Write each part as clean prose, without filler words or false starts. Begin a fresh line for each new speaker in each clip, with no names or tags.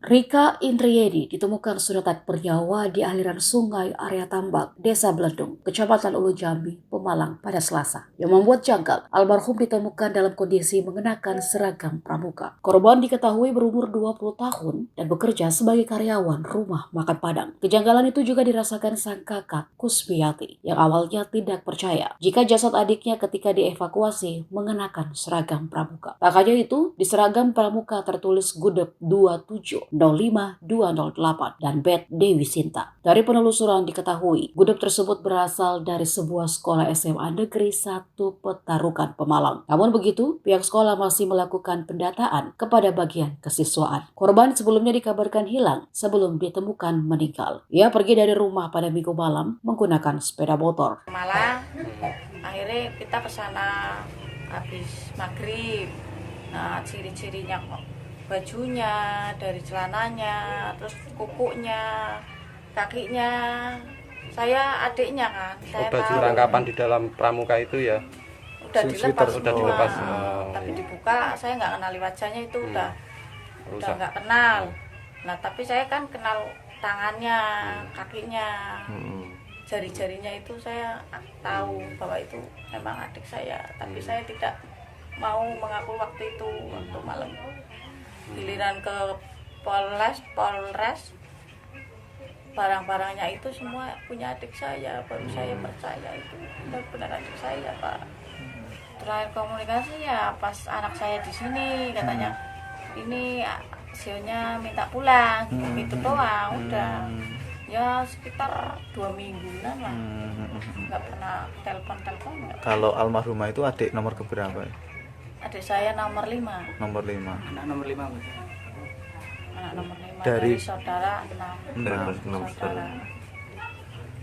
Rika Indriedi ditemukan sudah tak bernyawa di aliran sungai area tambak, Desa Belendung, Kecamatan Ulu Jambi, Pemalang pada Selasa. Yang membuat janggal, almarhum ditemukan dalam kondisi mengenakan seragam pramuka. Korban diketahui berumur 20 tahun dan bekerja sebagai karyawan rumah makan Padang. Kejanggalan itu juga dirasakan sang kakak, Kusmiati, yang awalnya tidak percaya jika jasad adiknya ketika dievakuasi mengenakan seragam pramuka. Tak hanya itu, di seragam pramuka tertulis Gudep 27 05208 dan Bet Dewi Sinta. Dari penelusuran diketahui, gudeg tersebut berasal dari sebuah sekolah SMA Negeri 1 Petarukan, Pemalang. Namun begitu, pihak sekolah masih melakukan pendataan kepada bagian kesiswaan. Korban sebelumnya dikabarkan hilang sebelum ditemukan meninggal. Ia pergi dari rumah pada Minggu malam menggunakan sepeda motor.
Malang, akhirnya kita ke sana habis maghrib. Nah, ciri-cirinya bajunya, dari celananya, terus kukunya, kakinya. Saya adiknya kan, saya
baju
tahu.
rangkapan di dalam pramuka itu ya?
Udah dilepas,
udah dilepas.
Tapi dibuka, saya nggak kenali wajahnya itu udah nggak kenal. Nah, tapi saya kan kenal tangannya, kakinya, jari-jarinya itu saya tahu bahwa itu memang adik saya. Tapi saya tidak mau mengaku waktu itu waktu malam. Giliran ke Polres, barang-barangnya itu semua punya adik saya, baru saya percaya itu benar adik saya, Pak. Terakhir komunikasi ya pas anak saya di sini, katanya ini hasilnya minta pulang, gitu doang, udah ya sekitar 2 mingguan lah, nggak pernah telepon.
Kalau almarhumah itu adik nomor keberapa?
Adik saya nomor 5.
Nomor 5.
Anak nomor 5.
Anak nomor 5
Dari
saudara 6. Saudara.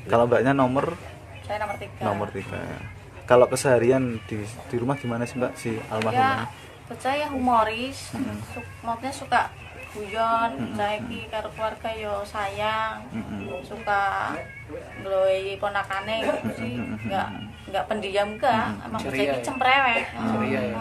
Kalau mbaknya nomor?
Saya nomor 3.
Nomor 3. Kalau keseharian di rumah gimana sih mbak si almarhumah?
Ya, buat saya humoris, maksudnya suka guyon, saya karo keluarga yo sayang, suka ngeloyi ponakane gitu sih, nggak pendiam enggak, emang saya cemprewek.
Ceria ya.